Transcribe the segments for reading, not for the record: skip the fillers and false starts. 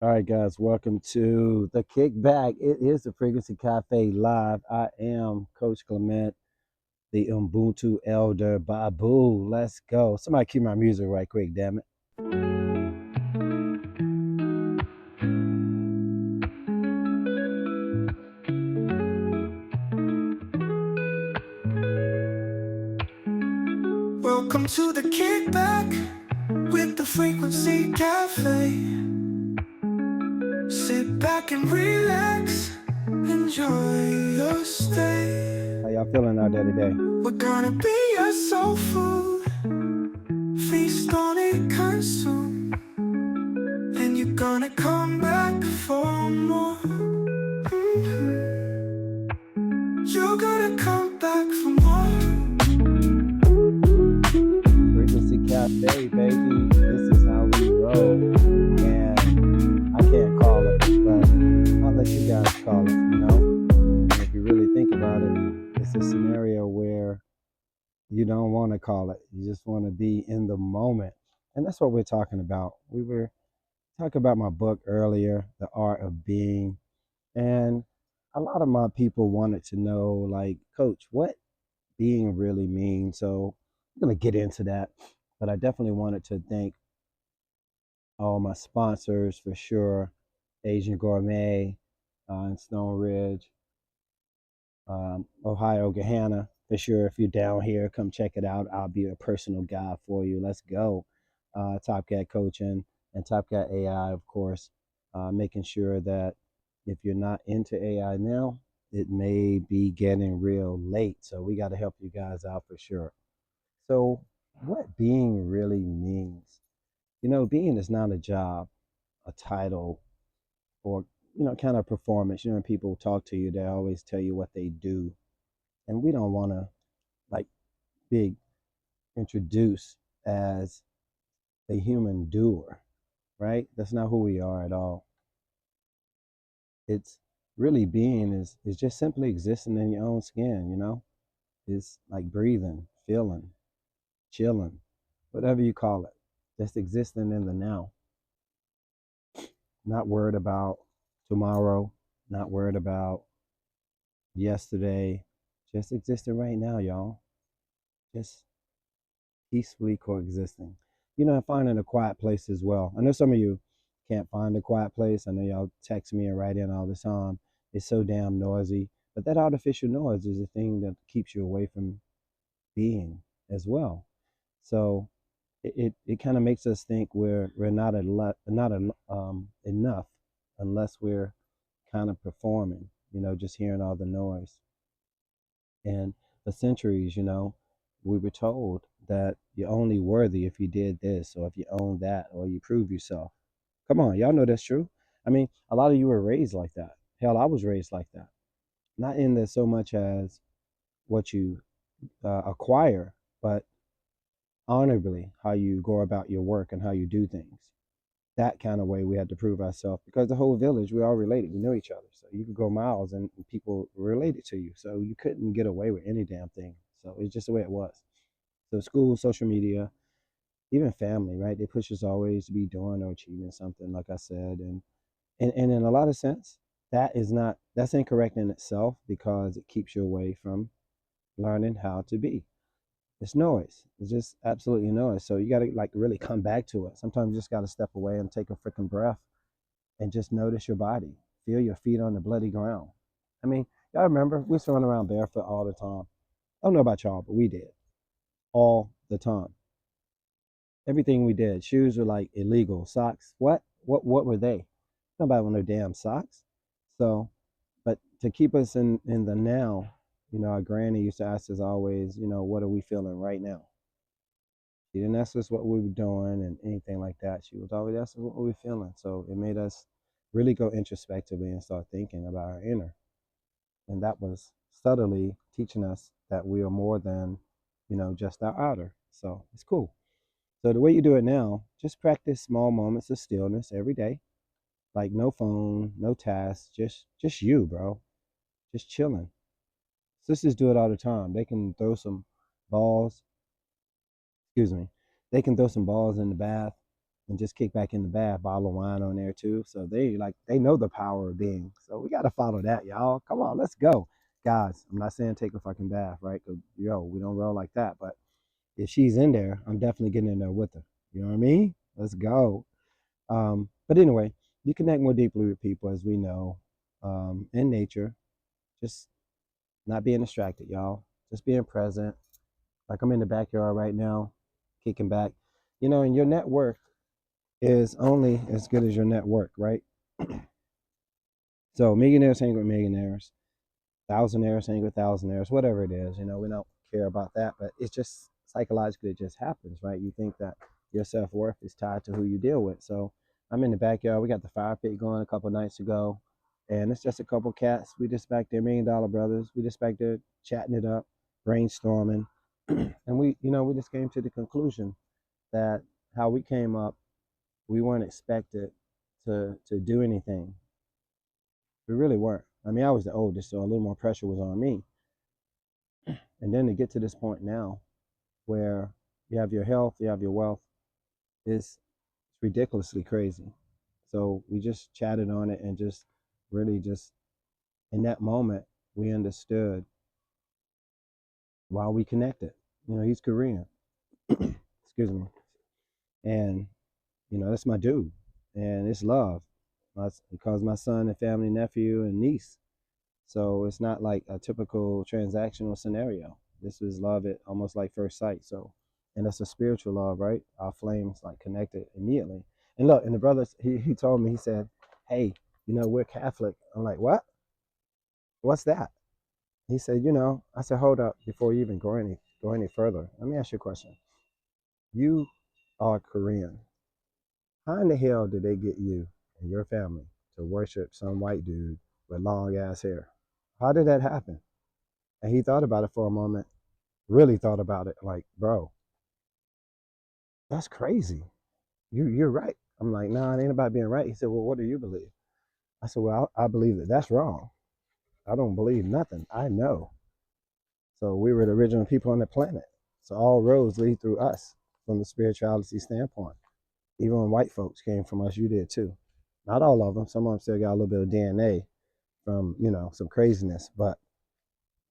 All right, guys, welcome to the Kickback. It is the Frequency Cafe Live. I am Coach Clement, the Ubuntu Elder Babu. Let's go. Somebody cue my music right quick, damn it. Welcome to the Kickback with the Frequency Cafe. Sit back and relax, enjoy your stay. How y'all feeling out there today? We're gonna be your soul food, feast on it, consume, and you're gonna come back for more. You're gonna come back for more. Frequency Cafe, baby. This is how we roll. And I can't call it, but I'll let you guys call it. And if you really think about it, it's a scenario where you don't want to call it. You just want to be in the moment. And that's what we're talking about. We were talking about my book earlier, The Art of Being. And a lot of my people wanted to know, like, Coach, what being really means. So I'm going to get into that. But I definitely wanted to thank all my sponsors for sure, Asian Gourmet in Stone Ridge, Ohio Gahanna. For sure, if you're down here, come check it out. I'll be a personal guide for you. Let's go. Top Cat Coaching and Top Cat AI, of course, making sure that if you're not into AI now, it may be getting real late. So we got to help you guys out for sure. So, what being really means? Being is not a job, a title, or kind of performance. When people talk to you, they always tell you what they do, and we don't want to like be introduced as a human doer, right? That's not who we are at all. It's really being is just simply existing in your own skin. It's like breathing, feeling, chilling, whatever you call it. Just existing in the now. Not worried about tomorrow, not worried about yesterday. Just existing right now, y'all. Just peacefully coexisting. And finding a quiet place as well. I know some of you can't find a quiet place. I know y'all text me and write in all the time. It's so damn noisy. But that artificial noise is the thing that keeps you away from being as well. So it kind of makes us think we're not enough unless we're kind of performing, just hearing all the noise. And for centuries, we were told that you're only worthy if you did this or if you own that or you prove yourself. Come on, y'all know that's true. I mean, a lot of you were raised like that. Hell, I was raised like that. Not in there so much as what you acquire, but honorably how you go about your work and how you do things. That kind of way we had to prove ourselves because the whole village, we all related. We know each other. So you could go miles and people related to you. So you couldn't get away with any damn thing. So it's just the way it was. So school, social media, even family, right? They push us always to be doing or achieving something, like I said. And in a lot of sense, that's incorrect in itself because it keeps you away from learning how to be. It's noise. It's just absolutely noise. So you got to like really come back to it. Sometimes you just got to step away and take a freaking breath and just notice your body. Feel your feet on the bloody ground. I mean, y'all remember we used to run around barefoot all the time. I don't know about y'all, but we did all the time. Everything we did. Shoes were like illegal. Socks, what? What were they? Nobody want no damn socks. So, but to keep us in the now, our granny used to ask us always, what are we feeling right now? She didn't ask us what we were doing and anything like that. She was always asking what we were feeling. So it made us really go introspectively and start thinking about our inner. And that was subtly teaching us that we are more than, just our outer. So it's cool. So the way you do it now, just practice small moments of stillness every day. Like no phone, no tasks, just you, bro. Just chilling. Sisters do it all the time. They can throw some balls, excuse me. They can throw some balls in the bath and just kick back in the bath, bottle of wine on there too. So they know the power of being. So we gotta follow that, y'all. Come on, let's go. Guys, I'm not saying take a fucking bath, right? 'Cause, yo, we don't roll like that. But if she's in there, I'm definitely getting in there with her. You know what I mean? Let's go. But anyway, you connect more deeply with people, as we know, in nature. Just not being distracted, y'all. Just being present. Like I'm in the backyard right now, kicking back. And your net worth is only as good as your network, right? So millionaires hang with millionaires, thousandaires hang with thousandaires, whatever it is. We don't care about that, but it's just psychologically it just happens, right? You think that your self worth is tied to who you deal with. So I'm in the backyard. We got the fire pit going a couple nights ago, and it's just a couple cats. We just back there, $1 million brothers. We just back there chatting it up, brainstorming, and we just came to the conclusion that how we came up, we weren't expected to do anything. We really weren't. I mean, I was the oldest, so a little more pressure was on me. And then to get to this point now where you have your health, you have your wealth, it's ridiculously crazy. So we just chatted on it and just really just in that moment, we understood why we connected. He's Korean. Excuse me. And, that's my dude. And it's love. He calls my son and family, nephew, and niece. So it's not like a typical transactional scenario. This is love at almost like first sight. So, and it's a spiritual love, right? Our flames like connected immediately. And look, and the brothers, he told me, he said, "Hey, we're Catholic." I'm like, "What? What's that?" He said, I said, "Hold up, before you even go any further. Let me ask you a question. You are Korean. How in the hell did they get you and your family to worship some white dude with long ass hair? How did that happen?" And he thought about it for a moment, really thought about it, like, "Bro, that's crazy. You're right." I'm like, "Nah, it ain't about being right." He said, "Well, what do you believe?" I said, "Well, I believe that that's wrong. I don't believe nothing. I know." So we were the original people on the planet. So all roads lead through us from the spirituality standpoint. Even when white folks came from us, you did too. Not all of them. Some of them still got a little bit of DNA from, some craziness, but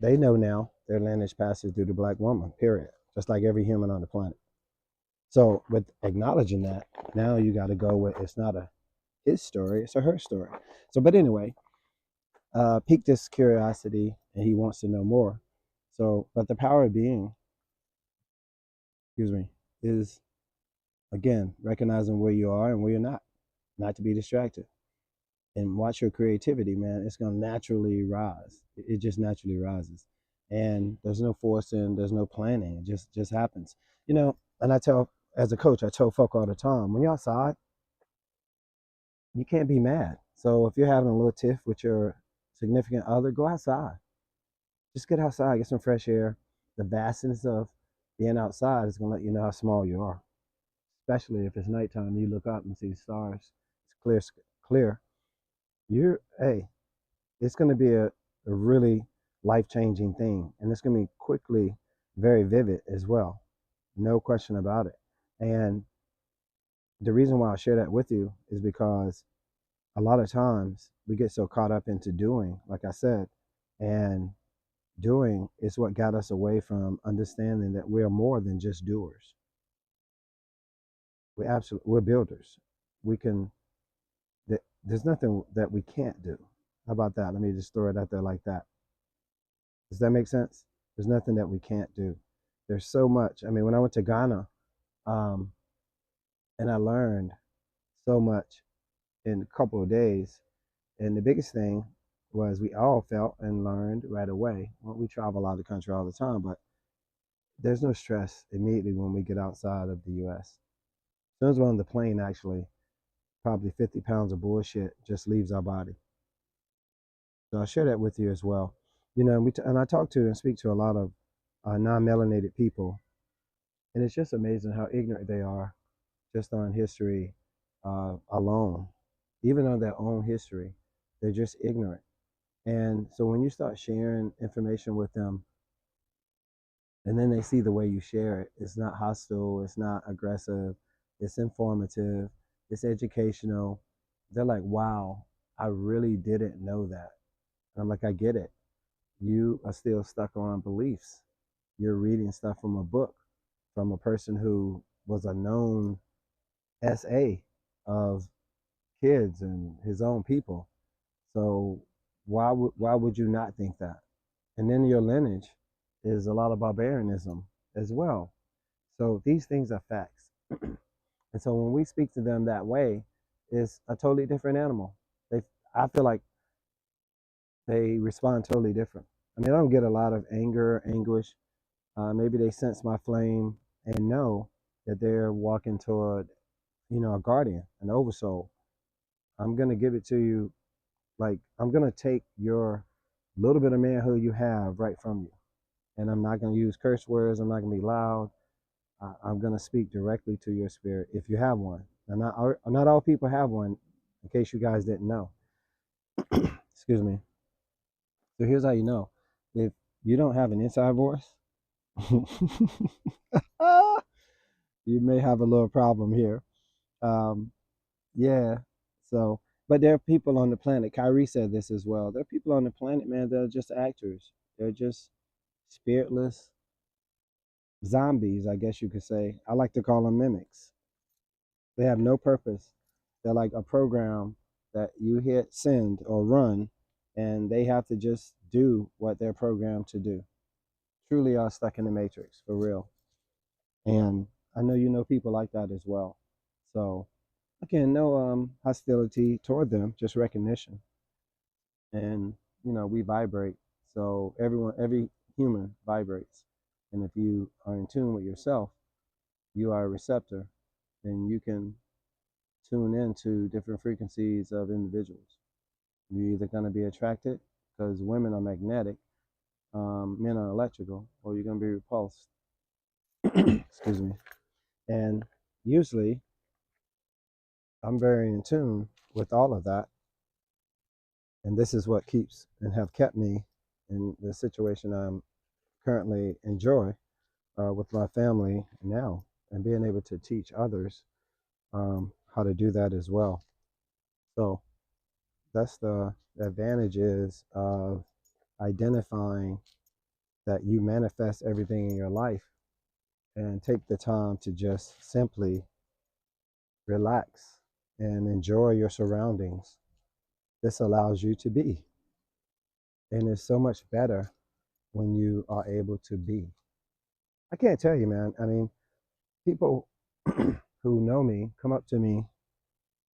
they know now their lineage passes through the black woman, period. Just like every human on the planet. So with acknowledging that, now you got to go with it's not a his story, it's a her story. So, but anyway, piqued this curiosity, and he wants to know more. So, but the power of being, excuse me, is again recognizing where you are and where you're not to be distracted, and watch your creativity, man. It's gonna naturally rise. It just naturally rises, and there's no forcing, there's no planning. It just happens, And I tell, as a coach, I tell folk all the time, when you're outside, you can't be mad. So if you're having a little tiff with your significant other, go outside. Just get outside, get some fresh air. The vastness of being outside is gonna let you know how small you are. Especially if it's nighttime and you look up and see stars. It's clear. Hey, it's gonna be a really life-changing thing. And it's gonna be quickly very vivid as well. No question about it. And the reason why I share that with you is because a lot of times we get so caught up into doing, like I said, and doing is what got us away from understanding that we're more than just doers. We're builders. We can. There's nothing that we can't do. How about that? Let me just throw it out there like that. Does that make sense? There's nothing that we can't do. There's so much. I mean, when I went to Ghana, um, and I learned so much in a couple of days. And the biggest thing was we all felt and learned right away. Well, we travel out of the country all the time, but there's no stress immediately when we get outside of the US. As soon as we're on the plane, actually, probably 50 pounds of bullshit just leaves our body. So I'll share that with you as well. And I talk to and speak to a lot of non-melanated people, and it's just amazing how ignorant they are just on history alone. Even on their own history, they're just ignorant. And so when you start sharing information with them, and then they see the way you share it, it's not hostile, it's not aggressive, it's informative, it's educational. They're like, wow, I really didn't know that. And I'm like, I get it. You are still stuck on beliefs. You're reading stuff from a book from a person who was a known SA of kids and his own people. So why would you not think that? And then your lineage is a lot of barbarianism as well. So these things are facts. And so when we speak to them that way, it's a totally different animal. They, I feel like they respond totally different. I mean, I don't get a lot of anger, anguish. Maybe they sense my flame and know that they're walking toward, a guardian, an oversoul. I'm gonna give it to you. Like I'm gonna take your little bit of manhood you have right from you, and I'm not gonna use curse words. I'm not gonna be loud. I'm gonna speak directly to your spirit if you have one. And not all people have one. In case you guys didn't know. Excuse me. So here's how you know. If you don't have an inside voice, you may have a little problem here. Um, yeah. So, but there are people on the planet. Kyrie said this as well. There are people on the planet, man, that are just actors. They're just spiritless zombies, I guess you could say. I like to call them mimics. They have no purpose. They're like a program that you hit send or run, and they have to just do what they're programmed to do. Truly are stuck in the matrix, for real. And I know you know people like that as well. So again, no hostility toward them, just recognition. And we vibrate. So every human vibrates. And if you are in tune with yourself, you are a receptor, and you can tune into different frequencies of individuals. You're either going to be attracted because women are magnetic, men are electrical, or you're going to be repulsed. Excuse me. And usually, I'm very in tune with all of that, and this is what keeps and have kept me in the situation I'm currently enjoy with my family now, and being able to teach others how to do that as well. So that's the advantages of identifying that you manifest everything in your life and take the time to just simply relax and enjoy your surroundings. This allows you to be. And it's so much better when you are able to be. I can't tell you, man. I mean, people who know me come up to me,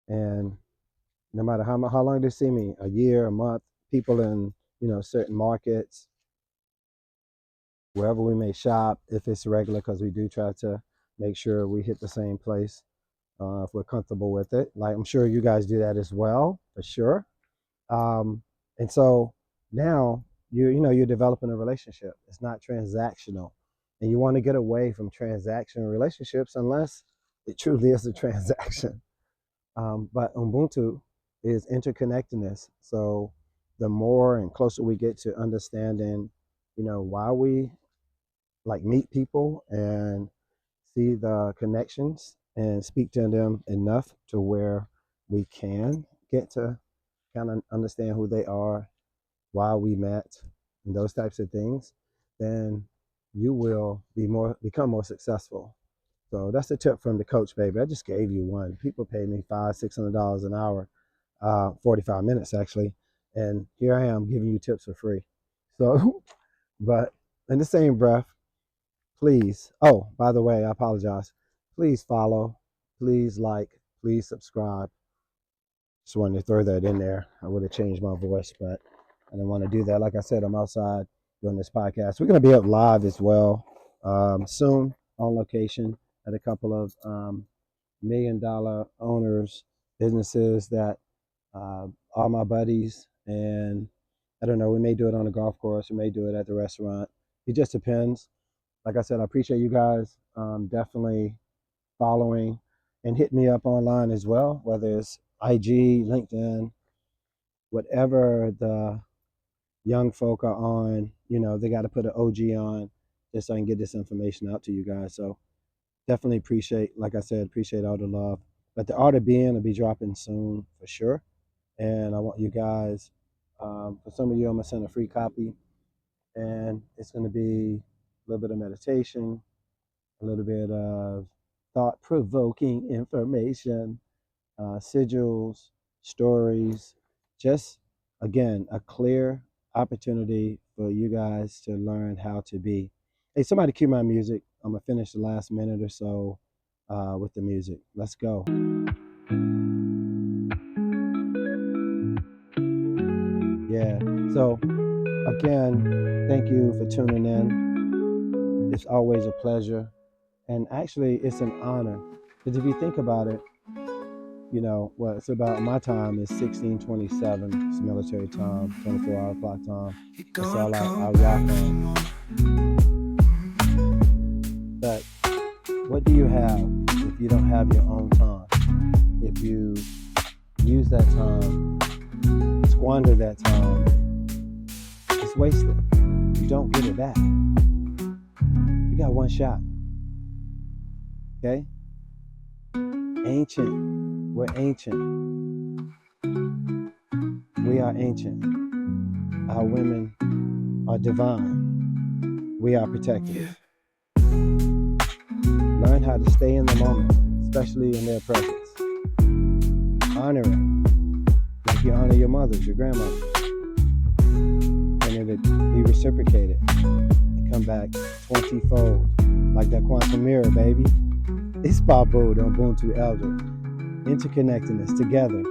and no matter how long they see me, a year, a month, people in, certain markets, wherever we may shop, if it's regular, because we do try to make sure we hit the same place if we're comfortable with it. Like I'm sure you guys do that as well, for sure. Um, and so now you're developing a relationship. It's not transactional, and you want to get away from transactional relationships unless it truly is a transaction. But Ubuntu is interconnectedness. So the more and closer we get to understanding, why we like meet people and see the connections and speak to them enough to where we can get to kind of understand who they are, why we met, and those types of things, then you will become more successful. So that's a tip from the coach, baby. I just gave you one. People pay me $500-$600 an hour, 45 minutes actually, and here I am giving you tips for free. So, but in the same breath, please. Oh, by the way, I apologize. Please follow, please like, please subscribe. Just wanted to throw that in there. I would have changed my voice, but I didn't want to do that. Like I said, I'm outside doing this podcast. We're going to be up live as well soon on location at a couple of $1 million owners, businesses that are my buddies. And I don't know, we may do it on a golf course, we may do it at the restaurant. It just depends. Like I said, I appreciate you guys definitely following and hit me up online as well, whether it's IG, LinkedIn, whatever the young folk are on, they got to put an OG on just so I can get this information out to you guys. So Definitely appreciate, like I said, appreciate all the love. But the Art of Being will be dropping soon for sure. And I want you guys, for some of you, I'm going to send a free copy. And it's going to be a little bit of meditation, a little bit of thought provoking information, sigils, stories, just again, a clear opportunity for you guys to learn how to be. Hey, somebody cue my music. I'm going to finish the last minute or so with the music. Let's go. Yeah. So, again, thank you for tuning in. It's always a pleasure. And actually, it's an honor. Because if you think about it, you know, well, it's about my time is 1627. It's military time, 24-hour clock time. That's all I rock on. But what do you have if you don't have your own time? If you use that time, squander that time, it's wasted. You don't get it back. You got one shot. Okay? Ancient. We're ancient. We are ancient. Our women are divine. We are protected. Learn how to stay in the moment, especially in their presence. Honor it like you honor your mothers, your grandmothers. And it'll be reciprocated and come back 20-fold. Like that quantum mirror, baby. It's Babu, the Ubuntu elder. Interconnectedness together.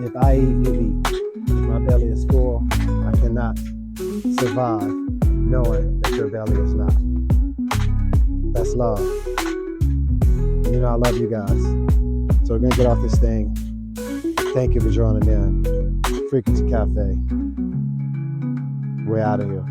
If I eat, you eat. If my belly is full, I cannot survive knowing that your belly is not. That's love. You know I love you guys. So we're going to get off this thing. Thank you for joining in. Frequency Cafe. We're out of here.